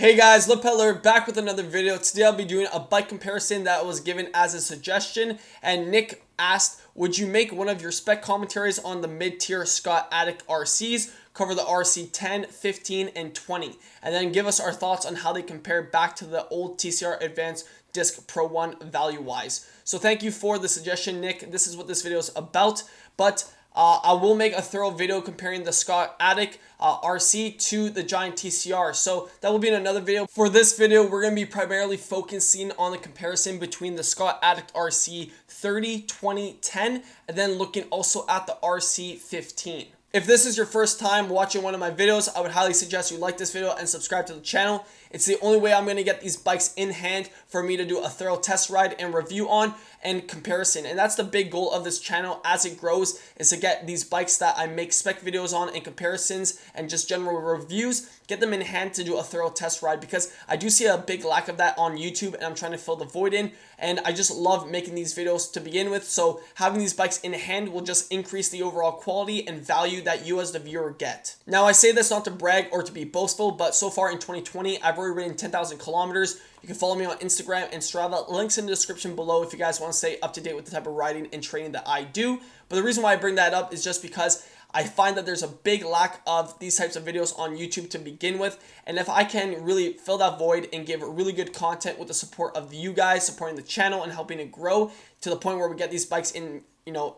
Hey guys, lepedaler back with another video. Today I'll be doing a bike comparison that was given as a suggestion, and Nick asked, would you make one of your spec commentaries on the mid-tier Scott Addict RCs, cover the RC 10, 15, and 20, and then give us our thoughts on how they compare back to the old TCR Advanced Disc Pro 1 value-wise. So thank you for the suggestion, Nick. This is what this video is about, but I will make a thorough video comparing the Scott Addict RC to the Giant TCR. So that will be in another video. For this video, we're going to be primarily focusing on the comparison between the Scott Addict RC 30, 20, 10, and then looking also at the RC 15. If this is your first time watching one of my videos, I would highly suggest you like this video and subscribe to the channel. It's the only way I'm going to get these bikes in hand for me to do a thorough test ride and review on and comparison. And that's the big goal of this channel as it grows, is to get these bikes that I make spec videos on and comparisons and just general reviews, get them in hand to do a thorough test ride, because I do see a big lack of that on YouTube and I'm trying to fill the void in, and I just love making these videos to begin with. So having these bikes in hand will just increase the overall quality and value that you as the viewer get. Now, I say this not to brag or to be boastful, but so far in 2020, I've already ridden 10,000 kilometers. You can follow me on Instagram and Strava. Links in the description below if you guys want to stay up to date with the type of riding and training that I do. But the reason why I bring that up is just because I find that there's a big lack of these types of videos on YouTube to begin with. And if I can really fill that void and give really good content with the support of you guys, supporting the channel and helping it grow to the point where we get these bikes in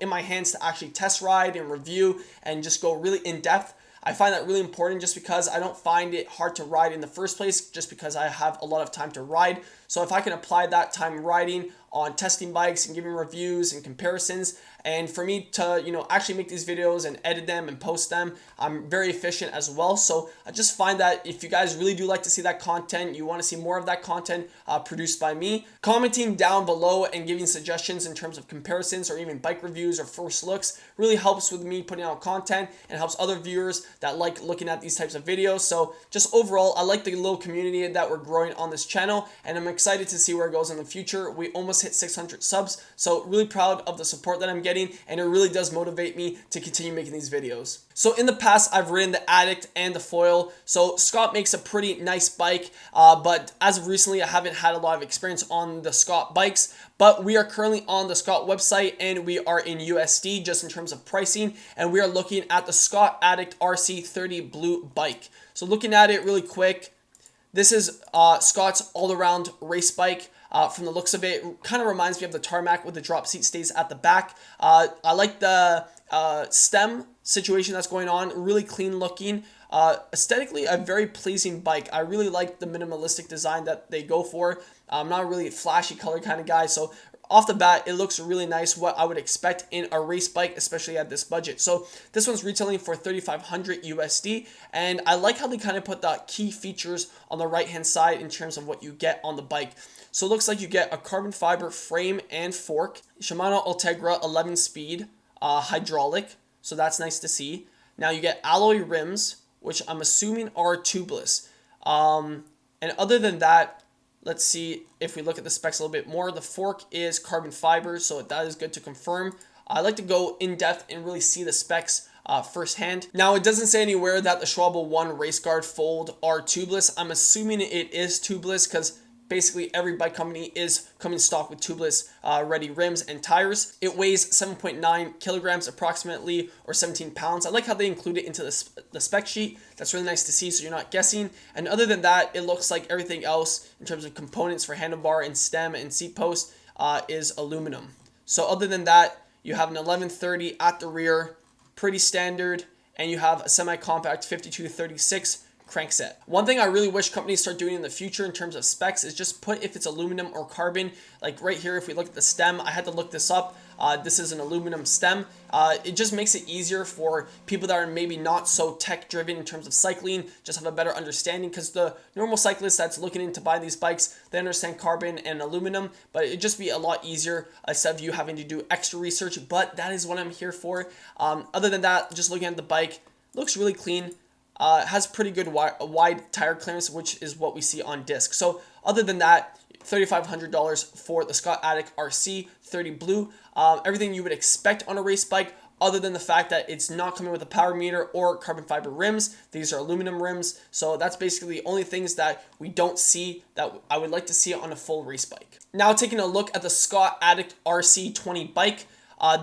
my hands to actually test ride and review and just go really in depth, I find that really important, just because I don't find it hard to ride in the first place, just because I have a lot of time to ride. So if I can apply that time riding on testing bikes and giving reviews and comparisons, and for me to actually make these videos and edit them and post them, I'm very efficient as well. So I just find that if you guys really do like to see that content, you want to see more of that content produced by me, commenting down below and giving suggestions in terms of comparisons or even bike reviews or first looks really helps with me putting out content and helps other viewers that like looking at these types of videos. So just overall, I like the little community that we're growing on this channel, and I'm excited to see where it goes in the future. We almost hit 600 subs, so really proud of the support that I'm getting, and it really does motivate me to continue making these videos. So in the past, I've ridden the Addict and the Foil. So Scott makes a pretty nice bike, but as of recently, I haven't had a lot of experience on the Scott bikes, but we are currently on the Scott website and we are in USD just in terms of pricing, and we are looking at the Scott Addict RC 30 Blue bike. So looking at it really quick, this is Scott's all-around race bike. From the looks of it, kind of reminds me of the tarmac with the drop seat stays at the back. I like the stem situation that's going on, really clean looking. Aesthetically, a very pleasing bike. I really like the minimalistic design that they go for. I'm not a really flashy color kind of guy, so off the bat, it looks really nice, what I would expect in a race bike, especially at this budget. So this one's retailing for $3,500 USD, and I like how they kind of put the key features on the right-hand side in terms of what you get on the bike. So it looks like you get a carbon fiber frame and fork, Shimano Ultegra 11-speed hydraulic, so that's nice to see. Now you get alloy rims, which I'm assuming are tubeless. And other than that, let's see if we look at the specs a little bit more. The fork is carbon fiber, so that is good to confirm. I like to go in depth and really see the specs firsthand. Now, it doesn't say anywhere that the Schwalbe 1 race guard fold are tubeless. I'm assuming it is tubeless because basically every bike company is coming stock with tubeless ready rims and tires. It weighs 7.9 kilograms approximately, or 17 pounds. I like how they include it into the spec sheet. That's really nice to see, so you're not guessing. And other than that, it looks like everything else in terms of components for handlebar and stem and seat post is aluminum. So other than that, you have an 1130 at the rear, pretty standard, and you have a semi-compact 5236 crankset. One thing I really wish companies start doing in the future in terms of specs is just put if it's aluminum or carbon. Like right here, if we look at the stem, I had to look this up. This is an aluminum stem. It just makes it easier for people that are maybe not so tech driven in terms of cycling, just have a better understanding, because the normal cyclist that's looking into buying these bikes, they understand carbon and aluminum, but it'd just be a lot easier instead of you having to do extra research. But that is what I'm here for. Other than that, just looking at the bike, looks really clean. Has pretty good wide tire clearance, which is what we see on disc. So other than that, $3,500 for the Scott Addict RC 30 Blue. Everything you would expect on a race bike. other than the fact that it's not coming with a power meter or carbon fiber rims. These are aluminum rims. So that's basically the only things that we don't see that I would like to see on a full race bike. Now taking a look at the Scott Addict RC 20 bike.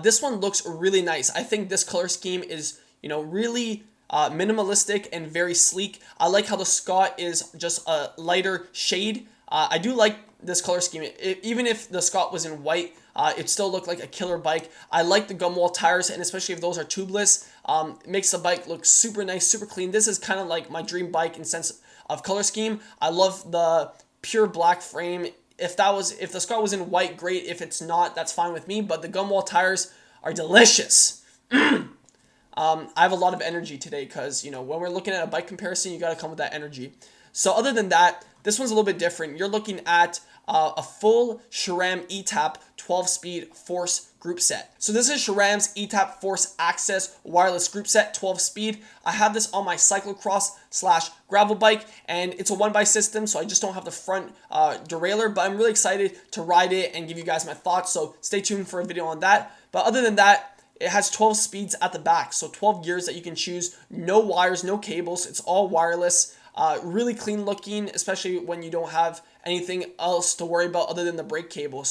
This one looks really nice. I think this color scheme is, really minimalistic and very sleek. I like how the Scott is just a lighter shade. I do like this color scheme. Even if the Scott was in white, it still looked like a killer bike. I like the gum wall tires, and especially if those are tubeless, it makes the bike look super nice, super clean. This is kind of like my dream bike in sense of color scheme. I love the pure black frame. If the Scott was in white, great. If it's not, that's fine with me. But the gum wall tires are delicious. I have a lot of energy today because, when we're looking at a bike comparison, you got to come with that energy. So other than that, this one's a little bit different. You're looking at a full SRAM ETAP 12-speed force group set. So this is SRAM's ETAP Force Access wireless group set 12-speed. I have this on my cyclocross/gravel bike, and it's a 1x system, so I just don't have the front derailleur, but I'm really excited to ride it and give you guys my thoughts, so stay tuned for a video on that. But other than that, it has 12 speeds at the back, so 12 gears that you can choose. No wires, no cables. It's all wireless. Really clean looking, especially when you don't have anything else to worry about other than the brake cable,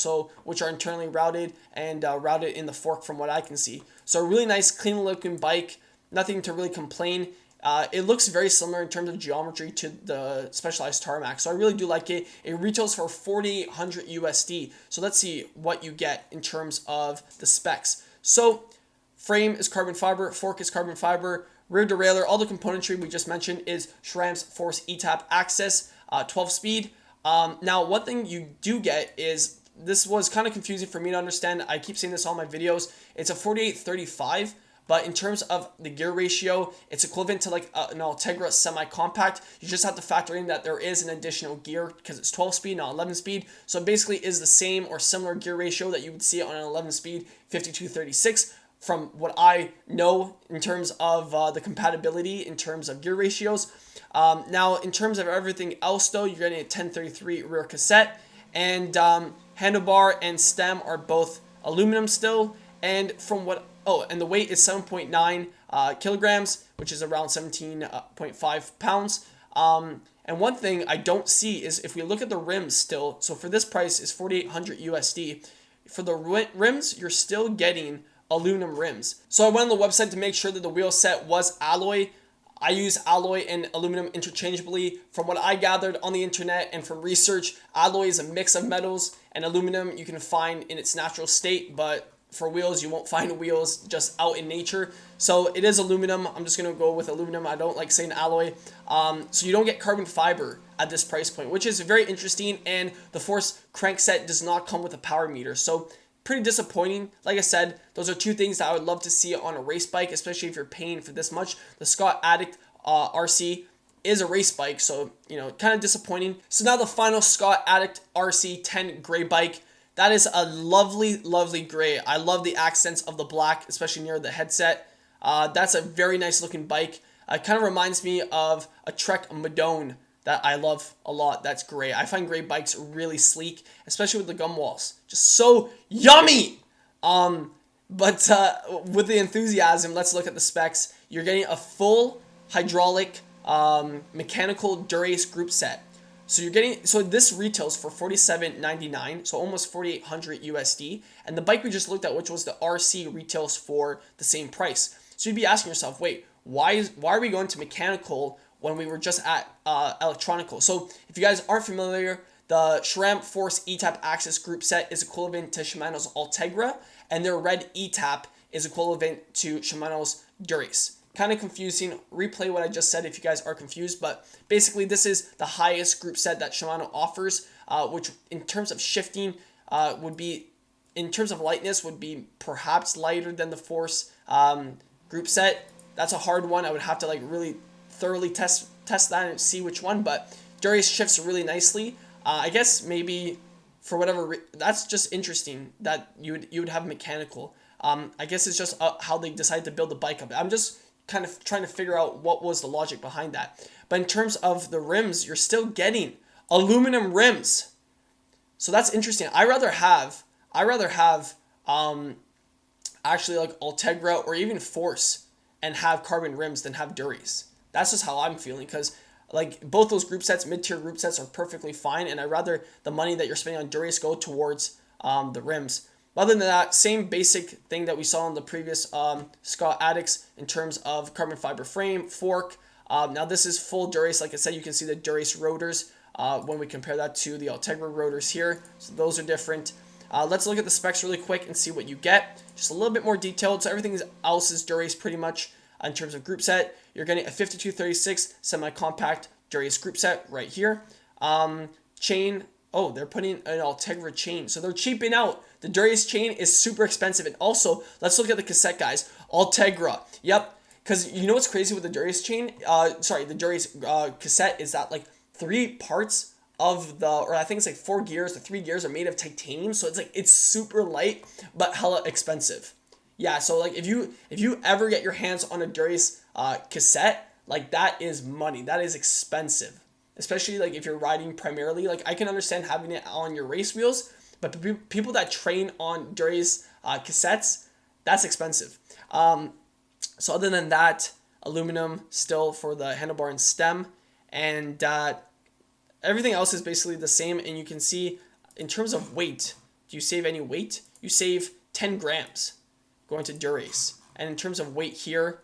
which are internally routed and routed in the fork from what I can see. So a really nice, clean looking bike. Nothing to really complain. It looks very similar in terms of geometry to the Specialized Tarmac, so I really do like it. It retails for $4,800 USD. So let's see what you get in terms of the specs. So frame is carbon fiber, fork is carbon fiber, rear derailleur, all the componentry we just mentioned is SRAM's Force ETAP Access 12-speed. Now, one thing you do get is, this was kind of confusing for me to understand. I keep saying this on my videos. It's a 48-35, but in terms of the gear ratio, it's equivalent to like an Ultegra semi-compact. You just have to factor in that there is an additional gear because it's 12-speed, not 11-speed. So it basically is the same or similar gear ratio that you would see on an 11-speed 52-36. From what I know in terms of the compatibility in terms of gear ratios. Now, in terms of everything else, though, you're getting a 1033 rear cassette, and handlebar and stem are both aluminum still. And and the weight is 7.9 kilograms, which is around 17.5 pounds. And one thing I don't see is if we look at the rims still. So for this price is $4,800 USD. For the rims, you're still getting aluminum rims. So I went on the website to make sure that the wheel set was alloy. I use alloy and aluminum interchangeably. From what I gathered on the internet and from research, alloy is a mix of metals, and aluminum you can find in its natural state, but for wheels, you won't find wheels just out in nature. So it is aluminum. I'm just going to go with aluminum. I don't like saying alloy. So you don't get carbon fiber at this price point, which is very interesting, and the Force crankset does not come with a power meter. So pretty disappointing. Like I said, those are two things that I would love to see on a race bike, especially if you're paying for this much. The Scott Addict RC is a race bike, so, kind of disappointing. So now the final Scott Addict RC 10 gray bike. That is a lovely, lovely gray. I love the accents of the black, especially near the headset. That's a very nice looking bike. It kind of reminds me of a Trek Madone that I love a lot. That's gray. I find gray bikes really sleek, especially with the gum walls. Just so yummy! But with the enthusiasm, let's look at the specs. You're getting a full hydraulic mechanical Durace group set. So this retails for $47.99, so almost $4,800 USD. And the bike we just looked at, which was the RC, retails for the same price. So you'd be asking yourself, wait, why are we going to mechanical when we were just at electronical? So if you guys aren't familiar, the SRAM Force ETAP Access group set is equivalent to Shimano's Ultegra, and their red ETAP is equivalent to Shimano's Durace. Kind of confusing. Replay what I just said if you guys are confused, but basically this is the highest group set that Shimano offers, which in terms of shifting in terms of lightness would be perhaps lighter than the Force group set. That's a hard one. I would have to really thoroughly test that and see which one, but Durace shifts really nicely. I guess maybe for whatever that's just interesting that you would have mechanical. I guess it's just how they decided to build the bike up. I'm just kind of trying to figure out what was the logic behind that. But in terms of the rims, you're still getting aluminum rims. So that's interesting. I rather have actually like Ultegra or even Force and have carbon rims than have Duries. That's just how I'm feeling, because like both those group sets, mid-tier group sets, are perfectly fine, and I'd rather the money that you're spending on Duries go towards the rims. Other than that, same basic thing that we saw in the previous Scott Addicts in terms of carbon fiber frame, fork. Now this is full Duries. Like I said, you can see the Duries rotors when we compare that to the Ultegra rotors here. So those are different. Let's look at the specs really quick and see what you get. Just a little bit more detailed. So everything else is Duries pretty much in terms of group set. You're getting a 5236 semi-compact Duries group set right here. Chain. Oh, they're putting an Ultegra chain. So they're cheaping out. The Duries chain is super expensive. And also, let's look at the cassette, guys. Ultegra. Yep. Because you know what's crazy with the Duries chain? The Duries cassette is that like 3 parts of the, or I think it's like 4 gears, the 3 gears are made of titanium. So it's like, it's super light, but hella expensive. Yeah, so like if you ever get your hands on a Duries cassette, like that is money. That is expensive. Especially like if you're riding primarily. Like I can understand having it on your race wheels, but people that train on Duries cassettes, that's expensive. So other than that, aluminum still for the handlebar and stem, and everything else is basically the same. And you can see in terms of weight, do you save any weight? You save 10 grams going to Duries. And in terms of weight here,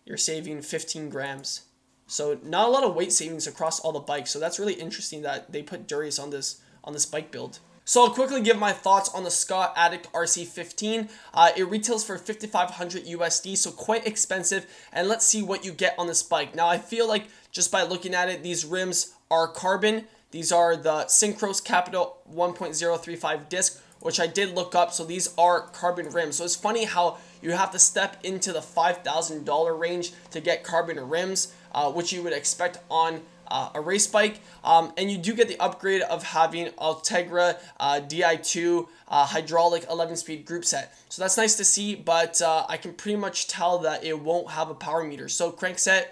you're saving 15 grams. So not a lot of weight savings across all the bikes. So that's really interesting that they put Duries on this bike build. So I'll quickly give my thoughts on the Scott Addict RC 15. It retails for $5,500 USD, so quite expensive. And let's see what you get on this bike. Now I feel like just by looking at it, these rims are carbon. These are the Synchros Capital 1.035 disc, which I did look up. So these are carbon rims. So it's funny how you have to step into the $5,000 range to get carbon rims, which you would expect on a race bike. And you do get the upgrade of having Ultegra Di2 hydraulic 11-speed group set. So that's nice to see, but I can pretty much tell that it won't have a power meter. So crankset,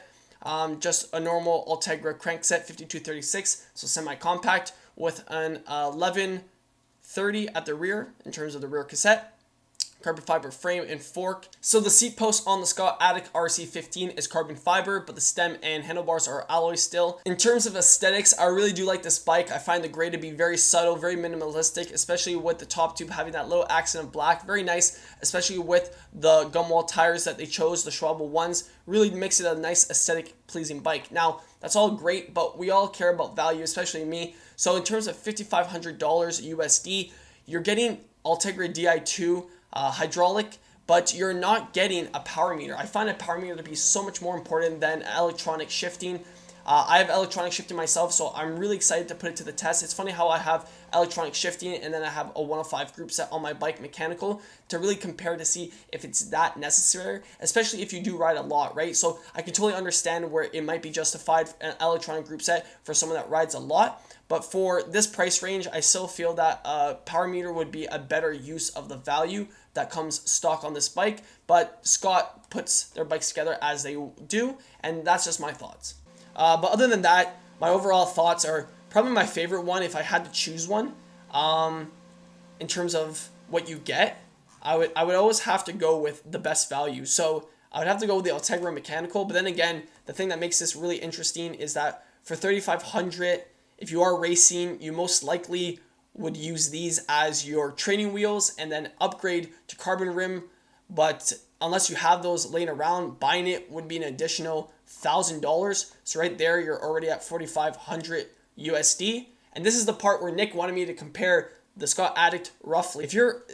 just a normal Ultegra crankset, 5236, so semi-compact with an 1130 at the rear in terms of the rear cassette. Carbon fiber frame and fork. So the seat post on the Scott Addict RC 15 is carbon fiber, but the stem and handlebars are alloy still. In terms of aesthetics, I really do like this bike. I find the gray to be very subtle, very minimalistic, especially with the top tube having that little accent of black. Very nice, especially with the gumwall tires that they chose, the Schwalbe ones. Really makes it a nice aesthetic pleasing bike. Now, that's all great, but we all care about value, especially me. So in terms of $5,500 USD, you're getting Ultegra Di2 hydraulic, but you're not getting a power meter. I find a power meter to be so much more important than electronic shifting. I have electronic shifting myself, so I'm really excited to put it to the test. It's funny how I have electronic shifting and then I have a 105 group set on my bike mechanical to really compare to see if it's that necessary, especially if you do ride a lot, right? So I can totally understand where it might be justified an electronic group set for someone that rides a lot. But for this price range, I still feel that a power meter would be a better use of the value that comes stock on this bike. But Scott puts their bikes together as they do, and that's just my thoughts. But other than that, my overall thoughts are probably my favorite one if I had to choose one. In terms of what you get, I would always have to go with the best value. So I would have to go with the Ultegra mechanical. But then again, the thing that makes this really interesting is that for $3,500, if you are racing, you most likely would use these as your training wheels and then upgrade to carbon rim. But unless you have those laying around, buying it would be an additional $1,000. So right there, you're already at $4,500 USD. And this is the part where Nick wanted me to compare the Scott Addict roughly.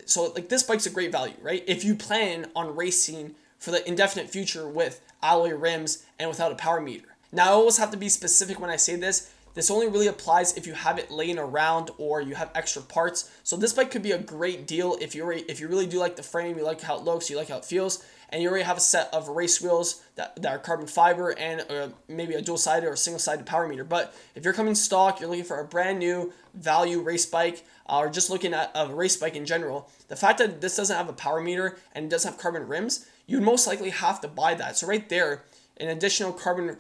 So like this bike's a great value, right? If you plan on racing for the indefinite future with alloy rims and without a power meter. Now I always have to be specific when I say this. This only really applies if you have it laying around or you have extra parts. So this bike could be a great deal if you really do like the frame, you like how it looks, you like how it feels, and you already have a set of race wheels that are carbon fiber and maybe a dual-sided or single-sided power meter. But if you're coming stock, you're looking for a brand new value race bike, or just looking at a race bike in general, the fact that this doesn't have a power meter and doesn't have carbon rims, you'd most likely have to buy that. So right there, an additional carbon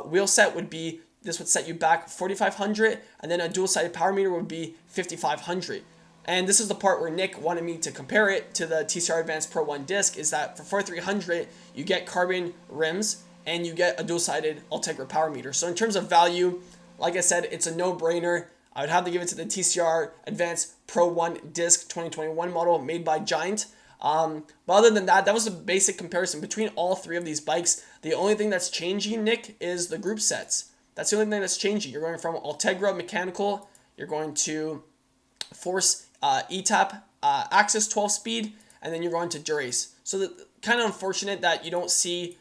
wheel set would be, this would set you back $4,500, and then a dual-sided power meter would be $5,500. And this is the part where Nick wanted me to compare it to the TCR Advanced Pro 1 disc, is that for 4300 you get carbon rims and you get a dual-sided Ultegra power meter. So in terms of value, like I said, it's a no-brainer. I would have to give it to the TCR Advanced Pro 1 disc 2021 model made by Giant. But other than that, that was a basic comparison between all three of these bikes. The only thing that's changing, Nick, is the group sets. That's the only thing that's changing. You're going from Ultegra mechanical, you're going to Force ETAP Axis 12 speed, and then you're going to Durace. So kind of unfortunate that you don't see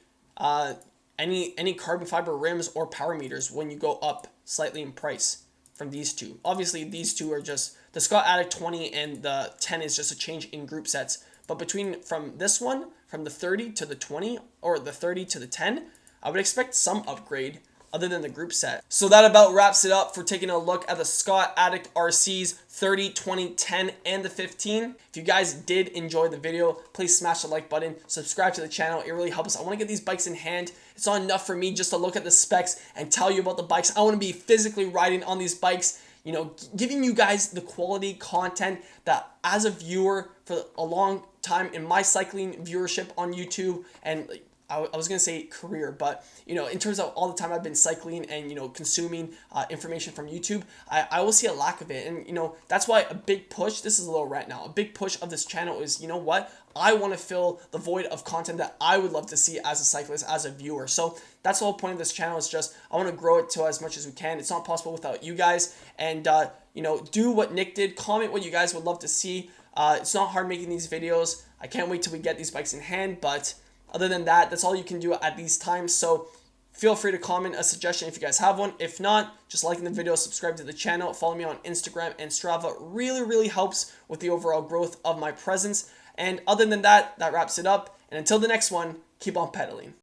any carbon fiber rims or power meters when you go up slightly in price from these two. Obviously, these two are just, the Scott Addict 20 and the 10 is just a change in group sets. But from this one, from the 30 to the 20, or the 30 to the 10, I would expect some upgrade other than the group set. So that about wraps it up for taking a look at the Scott Addict RCs 30, 20, 10, and the 15. If you guys did enjoy the video, please smash the like button, subscribe to the channel. It really helps us. I want to get these bikes in hand. It's not enough for me just to look at the specs and tell you about the bikes. I want to be physically riding on these bikes, you know, giving you guys the quality content that as a viewer for a long time in my cycling viewership on YouTube, and I was going to say career, but, you know, in terms of all the time I've been cycling and, you know, consuming information from YouTube, I will see a lack of it. And, you know, that's why a big push, this is a little rant now, a big push of this channel is, you know what, I want to fill the void of content that I would love to see as a cyclist, as a viewer. So that's the whole point of this channel, is just, I want to grow it to as much as we can. It's not possible without you guys. And, you know, do what Nick did, comment what you guys would love to see. It's not hard making these videos. I can't wait till we get these bikes in hand, but other than that, that's all you can do at these times. So feel free to comment a suggestion if you guys have one. If not, just liking the video, subscribe to the channel, follow me on Instagram and Strava. Really helps with the overall growth of my presence. And other than that, that wraps it up. And until the next one, keep on pedaling.